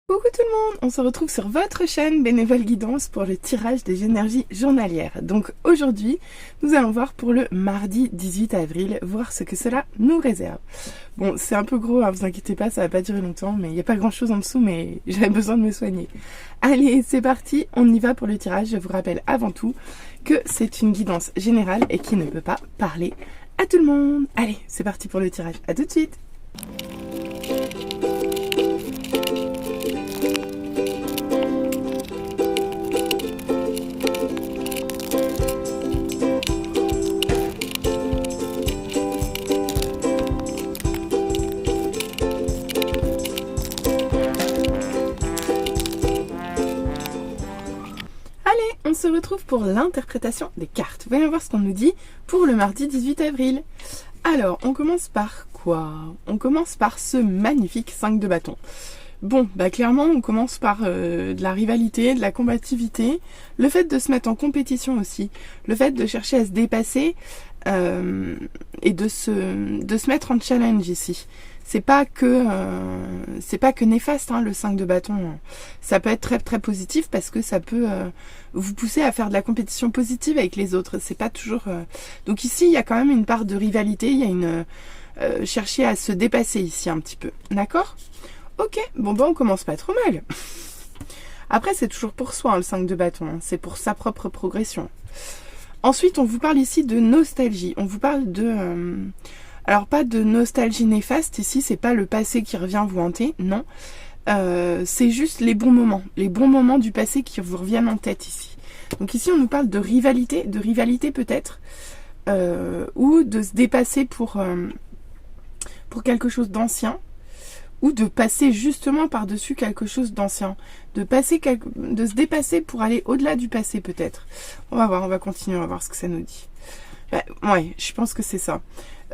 Coucou tout le monde, on se retrouve sur votre chaîne Bénévole Guidance pour le tirage des énergies journalières. Donc aujourd'hui, nous allons voir pour le mardi 18 avril, voir ce que cela nous réserve. Bon, c'est un peu gros, hein, vous inquiétez pas, ça va pas durer longtemps, mais il n'y a pas grand chose en dessous, mais j'avais besoin de me soigner. Allez, c'est parti, on y va pour le tirage. Je vous rappelle avant tout que c'est une guidance générale et qui ne peut pas parler à tout le monde. Allez, c'est parti pour le tirage, à tout de suite. On se retrouve pour l'interprétation des cartes. Voyons voir ce qu'on nous dit pour le mardi 18 avril. Alors, on commence par quoi? On commence par ce magnifique 5 de bâton. Bon, bah clairement, on commence par de la rivalité, de la combativité, le fait de se mettre en compétition aussi, le fait de chercher à se dépasser et de se mettre en challenge ici. C'est pas que néfaste, hein, le 5 de bâton. Ça peut être très très positif parce que ça peut vous pousser à faire de la compétition positive avec les autres. C'est pas toujours. Donc ici, il y a quand même une part de rivalité. Il y a une chercher à se dépasser ici un petit peu. D'accord? Ok. Bon on commence pas trop mal. Après, c'est toujours pour soi, hein, le 5 de bâton. Hein. C'est pour sa propre progression. Ensuite, on vous parle ici de nostalgie. On vous parle de alors pas de nostalgie néfaste, ici c'est pas le passé qui revient vous hanter, non. C'est juste les bons moments du passé qui vous reviennent en tête ici. Donc ici on nous parle de rivalité peut-être, ou de se dépasser pour quelque chose d'ancien, ou de passer justement par-dessus quelque chose d'ancien, de se dépasser pour aller au-delà du passé peut-être. On va voir, on va continuer, on va voir ce que ça nous dit. Ouais, je pense que c'est ça.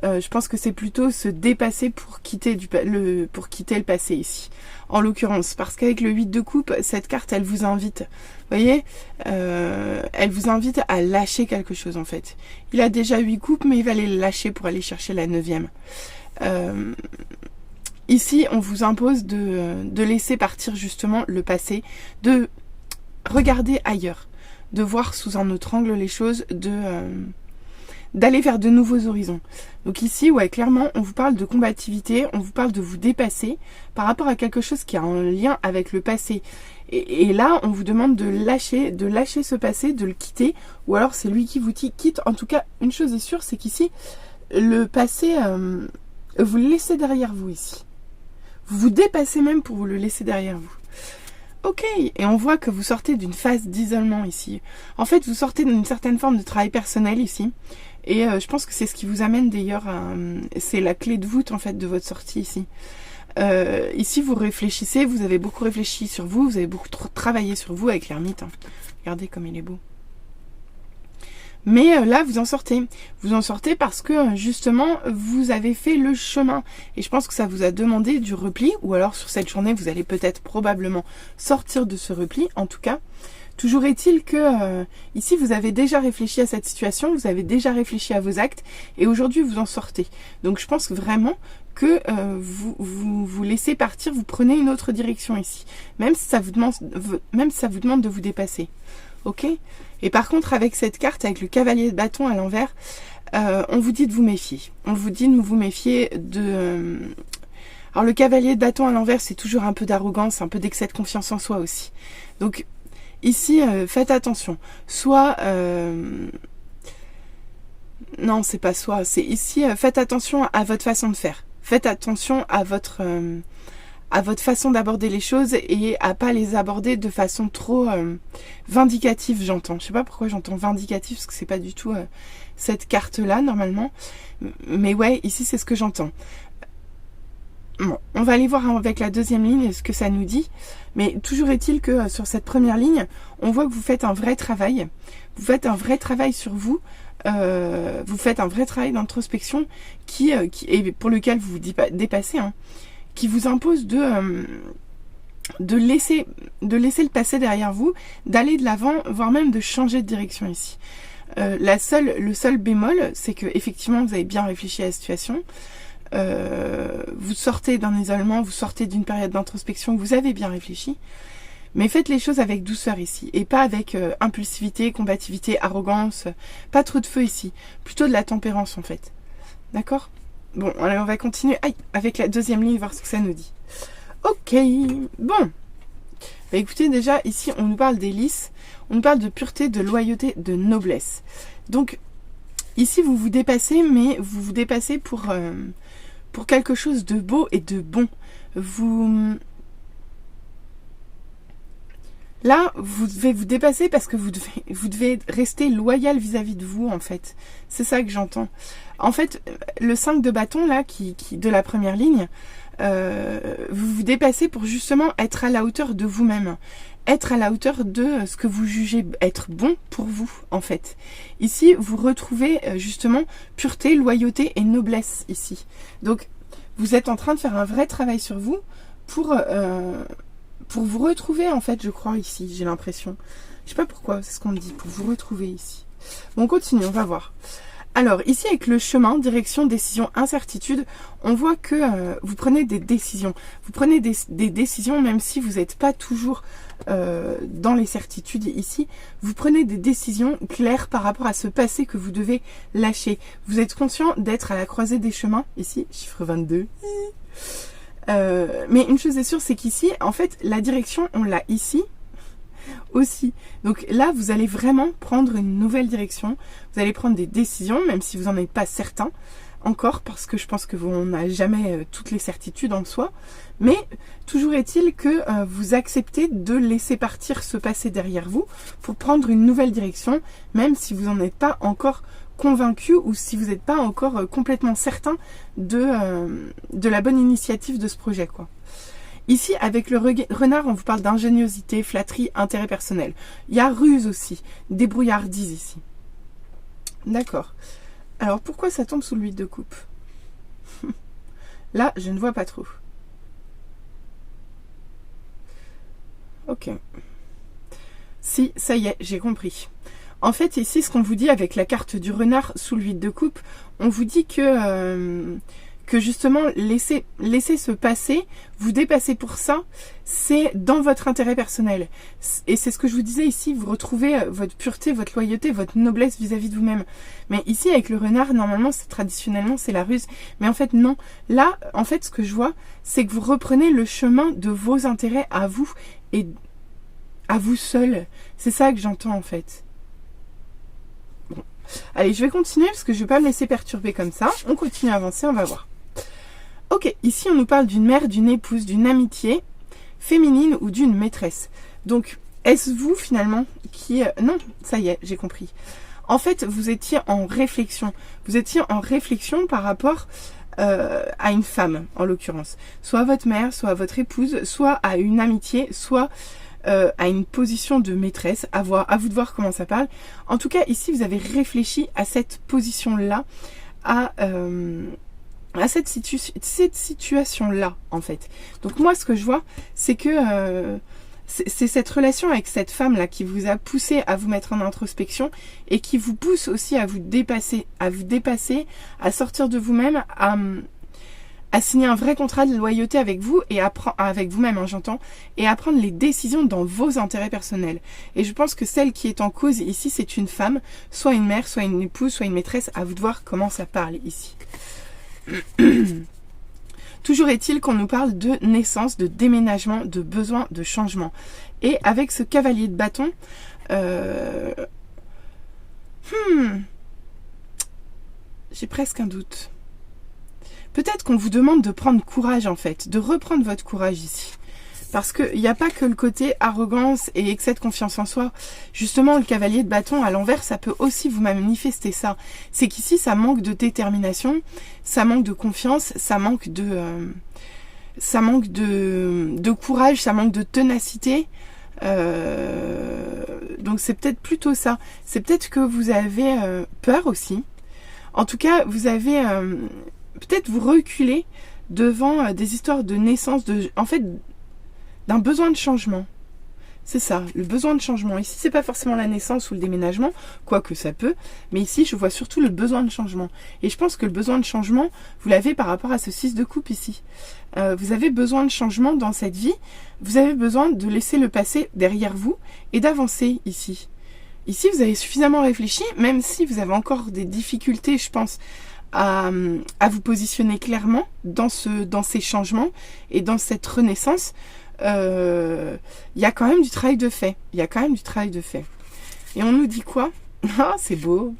Je pense que c'est plutôt se dépasser pour quitter le passé ici. En l'occurrence, parce qu'avec le 8 de coupe, cette carte, elle vous invite. Vous voyez, elle vous invite à lâcher quelque chose en fait. Il a déjà 8 coupes, mais il va les lâcher pour aller chercher la 9e. Ici, on vous impose de laisser partir justement le passé, de regarder ailleurs, de voir sous un autre angle les choses, d'aller vers de nouveaux horizons. Donc ici, ouais, clairement, on vous parle de combativité, on vous parle de vous dépasser par rapport à quelque chose qui a un lien avec le passé. Et là, on vous demande de lâcher ce passé, de le quitter, ou alors c'est lui qui vous quitte. En tout cas, une chose est sûre, c'est qu'ici, le passé, vous le laissez derrière vous ici. Vous vous dépassez même pour vous le laisser derrière vous. Ok, et on voit que vous sortez d'une phase d'isolement ici. En fait, vous sortez d'une certaine forme de travail personnel ici. Et je pense que c'est ce qui vous amène d'ailleurs à... c'est la clé de voûte en fait de votre sortie ici. Ici, vous réfléchissez, vous avez beaucoup réfléchi sur vous, vous avez beaucoup trop travaillé sur vous avec l'ermite. Hein. Regardez comme il est beau. Mais là, vous en sortez. Vous en sortez parce que, justement, vous avez fait le chemin. Et je pense que ça vous a demandé du repli. Ou alors, sur cette journée, vous allez peut-être probablement sortir de ce repli. En tout cas, toujours est-il que, ici, vous avez déjà réfléchi à cette situation. Vous avez déjà réfléchi à vos actes. Et aujourd'hui, vous en sortez. Donc, je pense vraiment que vous laissez partir. Vous prenez une autre direction ici. Même si ça vous demande de vous dépasser. Ok? Et par contre, avec cette carte, avec le cavalier de bâton à l'envers, on vous dit de vous méfier. On vous dit de vous méfier de... Alors, le cavalier de bâton à l'envers, c'est toujours un peu d'arrogance, un peu d'excès de confiance en soi aussi. Donc, ici, faites attention. Soit... Non, c'est pas soit. C'est ici, faites attention à votre façon de faire. Faites attention à votre façon d'aborder les choses et à pas les aborder de façon trop vindicative, j'entends. Je sais pas pourquoi j'entends vindicative, parce que c'est pas du tout cette carte-là, normalement. Mais ouais, ici, c'est ce que j'entends. Bon, on va aller voir avec la deuxième ligne ce que ça nous dit. Mais toujours est-il que sur cette première ligne, on voit que vous faites un vrai travail. Vous faites un vrai travail sur vous. Vous faites un vrai travail d'introspection et pour lequel vous vous dépassez, hein, qui vous impose de laisser le passé derrière vous, d'aller de l'avant, voire même de changer de direction ici. Le seul bémol, c'est que effectivement vous avez bien réfléchi à la situation. vous sortez d'un isolement, vous sortez d'une période d'introspection, vous avez bien réfléchi. Mais faites les choses avec douceur ici, et pas avec impulsivité, combativité, arrogance, pas trop de feu ici, plutôt de la tempérance en fait. D'accord? Bon, allez, on va continuer avec la deuxième ligne, voir ce que ça nous dit. Ok, bon. Bah, écoutez, déjà, ici, on nous parle des lys, on nous parle de pureté, de loyauté, de noblesse. Donc, ici, vous vous dépassez, mais vous vous dépassez pour quelque chose de beau et de bon. Là, vous devez vous dépasser parce que vous devez rester loyal vis-à-vis de vous, en fait. C'est ça que j'entends. En fait, le 5 de bâton, là, de la première ligne, vous vous dépassez pour justement être à la hauteur de vous-même. Être à la hauteur de ce que vous jugez être bon pour vous, en fait. Ici, vous retrouvez justement pureté, loyauté et noblesse, ici. Donc, vous êtes en train de faire un vrai travail sur vous pour vous retrouver, en fait, je crois, ici, j'ai l'impression. Je sais pas pourquoi, c'est ce qu'on me dit, pour vous retrouver ici. Bon, on continue, on va voir. Alors, ici, avec le chemin, direction, décision, incertitude, on voit que vous prenez des décisions. Vous prenez des décisions, même si vous n'êtes pas toujours dans les certitudes ici. Vous prenez des décisions claires par rapport à ce passé que vous devez lâcher. Vous êtes conscient d'être à la croisée des chemins, ici, chiffre 22. Mais une chose est sûre, c'est qu'ici, en fait, la direction, on l'a ici aussi. Donc là, vous allez vraiment prendre une nouvelle direction. Vous allez prendre des décisions, même si vous n'en êtes pas certain encore, parce que je pense que on n'a jamais toutes les certitudes en soi. Mais toujours est-il que vous acceptez de laisser partir ce passé derrière vous pour prendre une nouvelle direction, même si vous n'en êtes pas encore convaincu ou si vous n'êtes pas encore complètement certain de la bonne initiative de ce projet, quoi. Ici, avec le renard, on vous parle d'ingéniosité, flatterie, intérêt personnel. Il y a ruse aussi, débrouillardise ici. D'accord. Alors, pourquoi ça tombe sous l'huile de coupe? Là, je ne vois pas trop. Ok. Si, ça y est, j'ai compris. En fait, ici, ce qu'on vous dit avec la carte du renard sous l'huile de coupe, on vous dit que justement, laissez se passer, vous dépasser pour ça, c'est dans votre intérêt personnel. Et c'est ce que je vous disais ici, vous retrouvez votre pureté, votre loyauté, votre noblesse vis-à-vis de vous-même. Mais ici, avec le renard, normalement, traditionnellement, c'est la ruse. Mais en fait, non. Là, en fait, ce que je vois, c'est que vous reprenez le chemin de vos intérêts à vous et à vous seul. C'est ça que j'entends, en fait. Bon. Allez, je vais continuer parce que je ne vais pas me laisser perturber comme ça. On continue à avancer, on va voir. Ok, ici on nous parle d'une mère, d'une épouse, d'une amitié féminine ou d'une maîtresse. Donc, est-ce vous finalement qui... Non, ça y est, j'ai compris. En fait, vous étiez en réflexion. Vous étiez en réflexion par rapport à une femme, en l'occurrence. Soit à votre mère, soit à votre épouse, soit à une amitié, soit à une position de maîtresse. À vous de voir comment ça parle. En tout cas, ici, vous avez réfléchi à cette position-là, à cette situation-là, en fait. Donc moi, ce que je vois, c'est que c'est cette relation avec cette femme-là qui vous a poussé à vous mettre en introspection et qui vous pousse aussi à vous dépasser, à sortir de vous-même, à signer un vrai contrat de loyauté avec vous et avec vous-même, hein, j'entends, et à prendre les décisions dans vos intérêts personnels. Et je pense que celle qui est en cause ici, c'est une femme, soit une mère, soit une épouse, soit une maîtresse. À vous de voir comment ça parle ici. Toujours est-il qu'on nous parle de naissance, de déménagement, de besoin de changement. Et avec ce cavalier de bâton, j'ai presque un doute. Peut-être qu'on vous demande de prendre courage en fait, de reprendre votre courage ici. Parce qu'il n'y a pas que le côté arrogance et excès de confiance en soi. Justement, le cavalier de bâton à l'envers, ça peut aussi vous manifester ça. C'est qu'ici, ça manque de détermination, ça manque de confiance, ça manque de courage, ça manque de ténacité. Donc c'est peut-être plutôt ça. C'est peut-être que vous avez peur aussi. En tout cas, vous avez peut-être vous reculez devant des histoires de naissance, en fait, d'un besoin de changement. C'est ça, le besoin de changement. Ici, c'est pas forcément la naissance ou le déménagement, quoique ça peut, mais ici, je vois surtout le besoin de changement. Et je pense que le besoin de changement, vous l'avez par rapport à ce 6 de coupe ici. Vous avez besoin de changement dans cette vie, vous avez besoin de laisser le passé derrière vous et d'avancer ici. Ici, vous avez suffisamment réfléchi, même si vous avez encore des difficultés, je pense, à vous positionner clairement dans ces changements et dans cette renaissance. Il y a quand même du travail de fait. Il y a quand même du travail de fait. Et on nous dit quoi? Ah, c'est beau.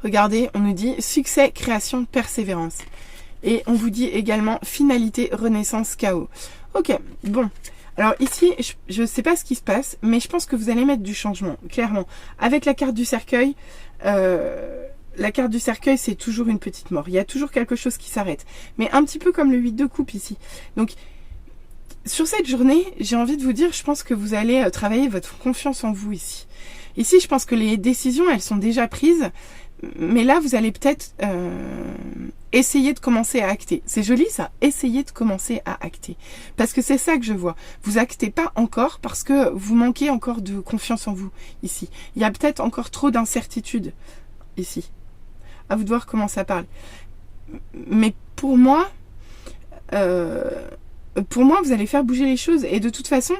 Regardez, on nous dit succès, création, persévérance. Et on vous dit également finalité, renaissance, chaos. Ok, bon. Alors ici, je ne sais pas ce qui se passe, mais je pense que vous allez mettre du changement, clairement. Avec la carte du cercueil, c'est toujours une petite mort. Il y a toujours quelque chose qui s'arrête. Mais un petit peu comme le 8 de coupe ici. Donc, sur cette journée, j'ai envie de vous dire, je pense que vous allez travailler votre confiance en vous ici. Ici, je pense que les décisions, elles sont déjà prises. Mais là, vous allez peut-être essayer de commencer à acter. C'est joli ça, essayer de commencer à acter. Parce que c'est ça que je vois. Vous actez pas encore parce que vous manquez encore de confiance en vous ici. Il y a peut-être encore trop d'incertitude ici. À vous de voir comment ça parle. Mais pour moi, vous allez faire bouger les choses. Et de toute façon,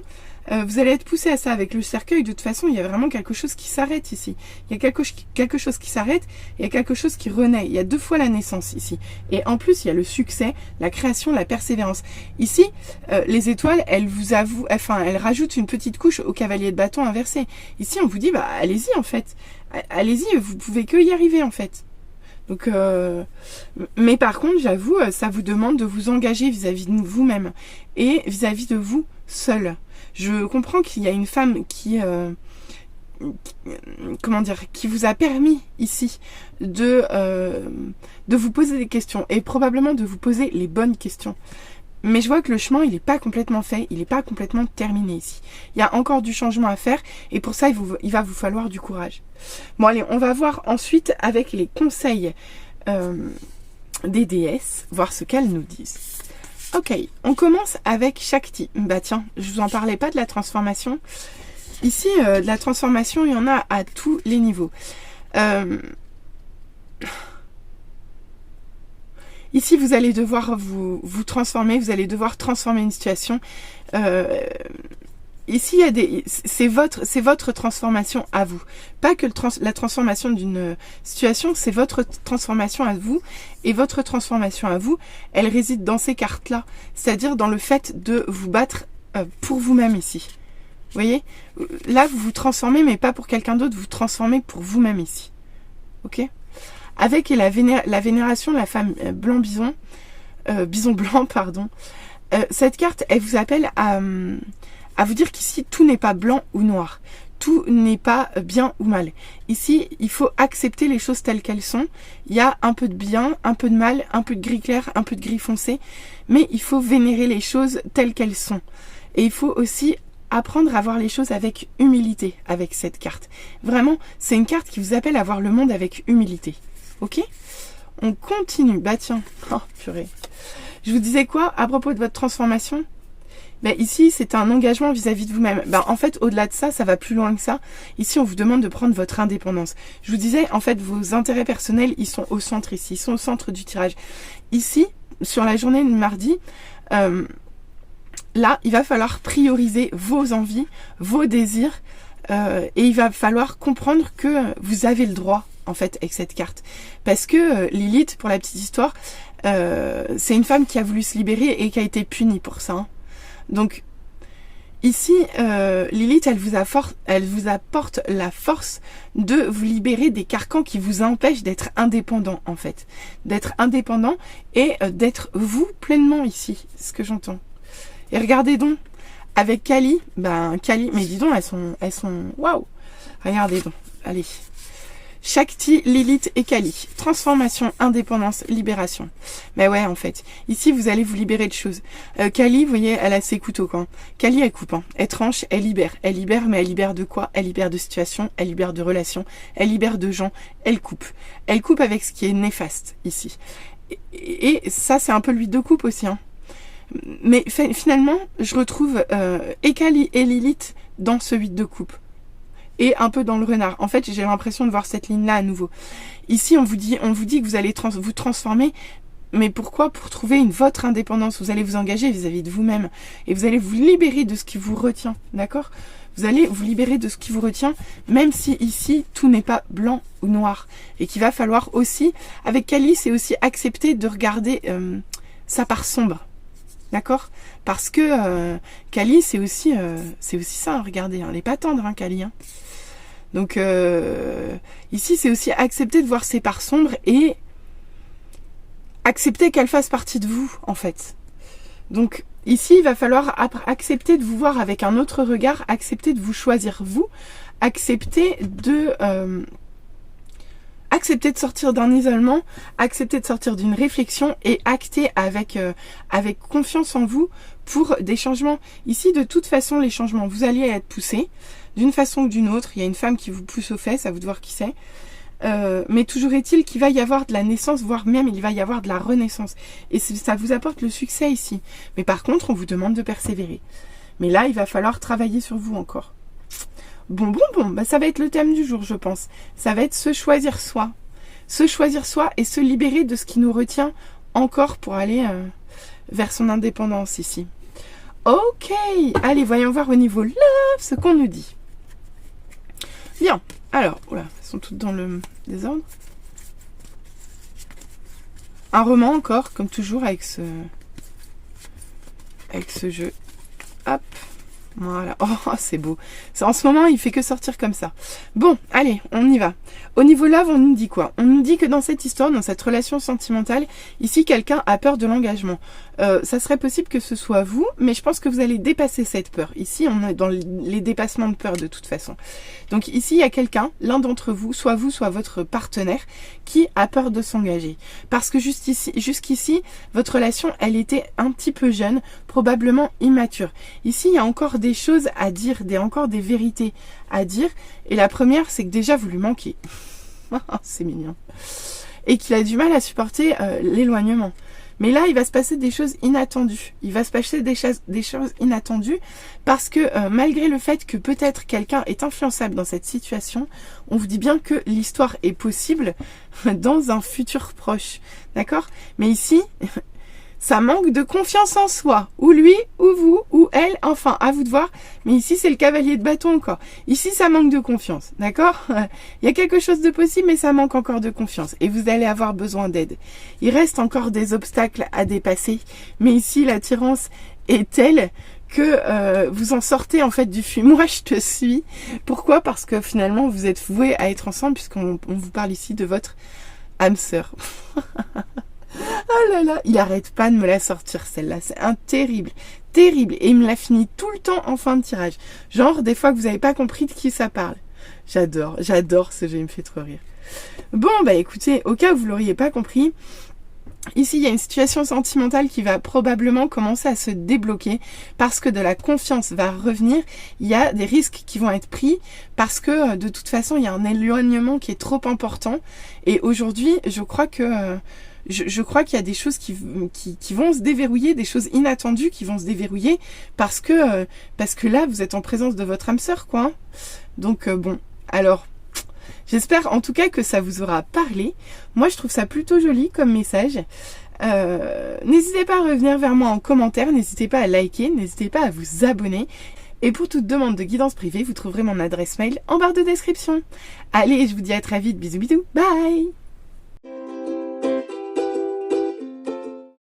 vous allez être poussé à ça avec le cercueil. De toute façon, il y a vraiment quelque chose qui s'arrête ici. Il y a quelque chose qui s'arrête et il y a quelque chose qui renaît. Il y a 2 fois la naissance ici. Et en plus, il y a le succès, la création, la persévérance. Ici, les étoiles, elles rajoutent une petite couche au cavalier de bâton inversé. Ici, on vous dit, bah allez-y en fait. Allez-y, vous pouvez que y arriver en fait. Donc, mais par contre, j'avoue, ça vous demande de vous engager vis-à-vis de vous-même et vis-à-vis de vous seul. Je comprends qu'il y a une femme qui vous a permis ici de vous poser des questions et probablement de vous poser les bonnes questions. Mais je vois que le chemin, il n'est pas complètement fait, il n'est pas complètement terminé ici. Il y a encore du changement à faire et pour ça, il va vous falloir du courage. Bon, allez, on va voir ensuite avec les conseils des déesses, voir ce qu'elles nous disent. Ok, on commence avec Shakti. Bah tiens, je vous en parlais pas de la transformation. Ici, de la transformation, il y en a à tous les niveaux. Ici, vous allez devoir vous transformer, vous allez devoir transformer une situation. Ici, c'est votre transformation à vous. Pas que la transformation d'une situation, c'est votre transformation à vous. Et votre transformation à vous, elle réside dans ces cartes-là. C'est-à-dire dans le fait de vous battre pour vous-même ici. Vous voyez? Là, vous vous transformez, mais pas pour quelqu'un d'autre, vous vous transformez pour vous-même ici. Ok? Avec la vénération de la femme bison blanc, pardon. Cette carte, elle vous appelle à vous dire qu'ici, tout n'est pas blanc ou noir. Tout n'est pas bien ou mal. Ici, il faut accepter les choses telles qu'elles sont. Il y a un peu de bien, un peu de mal, un peu de gris clair, un peu de gris foncé. Mais il faut vénérer les choses telles qu'elles sont. Et il faut aussi apprendre à voir les choses avec humilité avec cette carte. Vraiment, c'est une carte qui vous appelle à voir le monde avec humilité. Ok? On continue. Bah tiens. Oh, purée. Je vous disais quoi à propos de votre transformation? Ben ici, c'est un engagement vis-à-vis de vous-même. Ben, en fait, au-delà de ça, ça va plus loin que ça. Ici, on vous demande de prendre votre indépendance. Je vous disais, en fait, vos intérêts personnels, ils sont au centre ici. Ils sont au centre du tirage. Ici, sur la journée de mardi, là, il va falloir prioriser vos envies, vos désirs. Et il va falloir comprendre que vous avez le droit, en fait, avec cette carte. Parce que Lilith, pour la petite histoire, c'est une femme qui a voulu se libérer et qui a été punie pour ça. Hein. Donc, ici, Lilith, elle vous apporte la force de vous libérer des carcans qui vous empêchent d'être indépendant, en fait. D'être indépendant et d'être vous pleinement ici, c'est ce que j'entends. Et regardez donc, avec Kali, mais dis donc, elles sont, waouh! Regardez donc, allez. Shakti, Lilith et Kali. Transformation, indépendance, libération. Mais ouais, en fait. Ici, vous allez vous libérer de choses. Kali, vous voyez, elle a ses couteaux, quand. Kali, elle coupe, hein. Elle tranche, elle libère. Elle libère, mais elle libère de quoi? Elle libère de situations, elle libère de relations, elle libère de gens, elle coupe. Elle coupe avec ce qui est néfaste, ici. Et ça, c'est un peu l'huile de coupe aussi, hein. Mais finalement, je retrouve et Kali et Lilith dans ce 8 de coupe. Et un peu dans le renard. En fait, j'ai l'impression de voir cette ligne-là à nouveau. Ici, on vous dit que vous allez vous transformer. Mais pourquoi? Pour trouver votre indépendance. Vous allez vous engager vis-à-vis de vous-même. Et vous allez vous libérer de ce qui vous retient. D'accord? Vous allez vous libérer de ce qui vous retient, même si ici, tout n'est pas blanc ou noir. Et qu'il va falloir aussi, avec Kali, c'est aussi accepter de regarder sa part sombre. D'accord? Parce que Kali, c'est aussi ça, regardez. Elle n'est pas tendre, Kali. Donc, ici, c'est aussi accepter de voir ses parts sombres et accepter qu'elle fasse partie de vous, en fait. Donc, ici, il va falloir accepter de vous voir avec un autre regard, accepter de vous choisir vous, accepter de sortir d'un isolement, accepter de sortir d'une réflexion et acter avec confiance en vous pour des changements. Ici, de toute façon, les changements, vous alliez être poussés d'une façon ou d'une autre. Il y a une femme qui vous pousse aux fesses, à vous de voir qui c'est. Mais toujours est-il qu'il va y avoir de la naissance, voire même il va y avoir de la renaissance. Et ça vous apporte le succès ici. Mais par contre, on vous demande de persévérer. Mais là, il va falloir travailler sur vous encore. Bon, bah, ça va être le thème du jour, je pense. Ça va être se choisir soi. Se choisir soi et se libérer de ce qui nous retient encore pour aller vers son indépendance ici. Ok, allez, voyons voir au niveau love ce qu'on nous dit. Bien, alors, oula, elles sont toutes dans le désordre. Un roman encore, comme toujours, avec ce jeu. Hop, voilà. Oh, c'est beau. En ce moment, il fait que sortir comme ça. Bon, allez, on y va. Au niveau love, on nous dit quoi? On nous dit que dans cette histoire, dans cette relation sentimentale, ici, quelqu'un a peur de l'engagement. Ça serait possible que ce soit vous, mais je pense que vous allez dépasser cette peur. Ici, on est dans les dépassements de peur de toute façon. Donc ici, il y a quelqu'un, l'un d'entre vous, soit votre partenaire, qui a peur de s'engager. Parce que jusqu'ici, votre relation, elle était un petit peu jeune, probablement immature. Ici, il y a encore des choses à dire, encore des vérités à dire. Et la première, c'est que déjà, vous lui manquez. C'est mignon. Et qu'il a du mal à supporter l'éloignement. Mais là, il va se passer des choses inattendues. Il va se passer des choses inattendues parce que malgré le fait que peut-être quelqu'un est influençable dans cette situation, on vous dit bien que l'histoire est possible dans un futur proche. D'accord? Mais ici, ça manque de confiance en soi. Ou lui, ou vous, ou elle, enfin, à vous de voir. Mais ici, c'est le cavalier de bâton encore. Ici, ça manque de confiance, d'accord? Il y a quelque chose de possible, mais ça manque encore de confiance. Et vous allez avoir besoin d'aide. Il reste encore des obstacles à dépasser. Mais ici, l'attirance est telle que vous en sortez en fait du moi je te suis. Pourquoi? Parce que finalement, vous êtes voués à être ensemble, puisqu'on vous parle ici de votre âme sœur. Oh là là, il arrête pas de me la sortir celle-là, c'est un terrible, terrible. Et il me la finit tout le temps en fin de tirage. Genre des fois que vous n'avez pas compris de qui ça parle. J'adore ce jeu, il me fait trop rire. Bon bah écoutez, au cas où vous l'auriez pas compris, ici il y a une situation sentimentale qui va probablement commencer à se débloquer parce que de la confiance va revenir. Il y a des risques qui vont être pris parce que de toute façon il y a un éloignement qui est trop important. Et aujourd'hui je crois que... Je crois qu'il y a des choses qui vont se déverrouiller, des choses inattendues qui vont se déverrouiller parce que là, vous êtes en présence de votre âme sœur, quoi. Donc, bon, alors, j'espère en tout cas que ça vous aura parlé. Moi, je trouve ça plutôt joli comme message. N'hésitez pas à revenir vers moi en commentaire, n'hésitez pas à liker, n'hésitez pas à vous abonner. Et pour toute demande de guidance privée, vous trouverez mon adresse mail en barre de description. Allez, je vous dis à très vite, bisous bisous, bye!